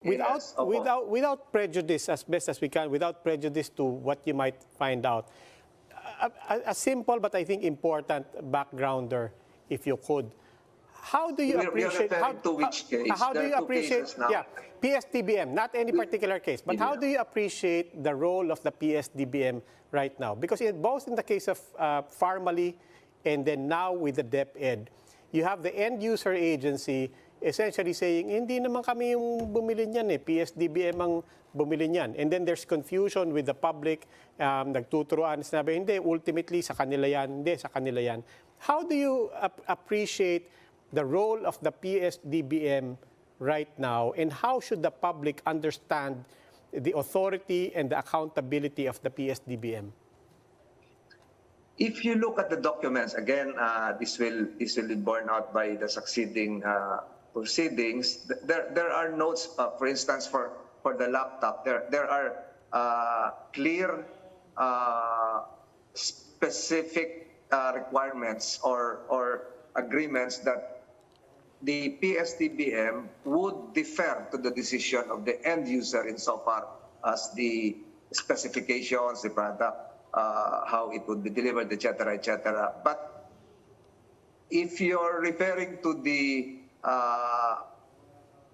Yes, opo. Without prejudice, as best as we can, without prejudice to what you might find out, a simple but I think important backgrounder, if you could. How do you appreciate? To which case? How do There you are two appreciate? cases now. Yeah, PS-DBM, not any particular case, but how do you appreciate the role of the PS-DBM right now? Because both in the case of Farmally and then now with the DepEd, you have the end user agency essentially saying, hindi naman kami yung bumili niyan eh, PS-DBM ang bumili niyan. And then there's confusion with the public, nagtuturuan, sinabi, hindi, ultimately sa kanila yan, hindi, sa kanila yan. How do you appreciate the role of the PS-DBM right now, and how should the public understand the authority and the accountability of the PS-DBM? If you look at the documents, again, this will be borne out by the succeeding proceedings. There are notes, for instance, for the laptop. There are clear, specific requirements or agreements that the PS-DBM would defer to the decision of the end user insofar as the specifications, the product, how it would be delivered, etc., etc. But if you're referring to the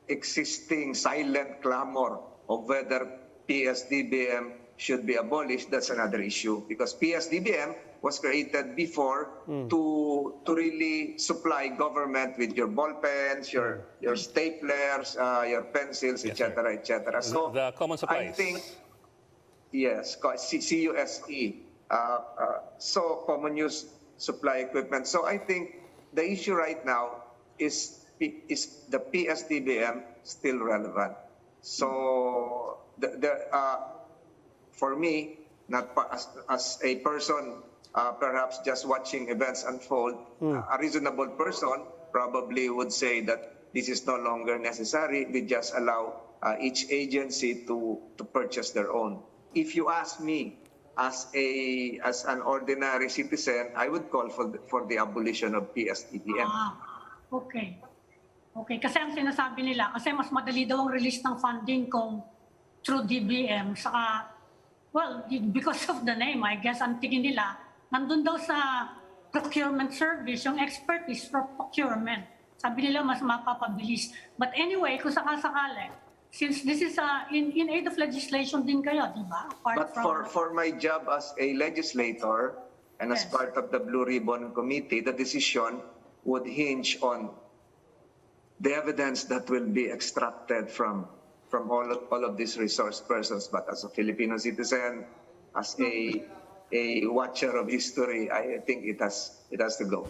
existing silent clamor of whether PS-DBM should be abolished, that's another issue, because PS-DBM was created before to really supply government with your ball pens, your staplers, your pencils, Yes, etc., etc. So the common supplies. I think, yes, CUSE, so common use supply equipment. So I think the issue right now is the PS-DBM still relevant? So for me, not as a person, perhaps just watching events unfold, a reasonable person probably would say that this is no longer necessary. We just allow each agency to purchase their own. If you ask me, as an ordinary citizen, I would call for the abolition of PS-DBM. Okay. Okay, kasi ang sinasabi nila, kasi mas madali daw ang release ng funding kung through DBM, saka, well, because of the name, I guess, ang tingin nila, nandun daw sa Procurement Service, yung expertise for procurement. Sabi nila, mas mapapabilis. But anyway, kung sakasakali, since this is in aid of legislation din kayo, di ba? But for my job as a legislator and as Yes. part of the Blue Ribbon Committee, the decision would hinge on the evidence that will be extracted from all of these resource persons. But as a Filipino citizen, as a watcher of history, I think it has to go.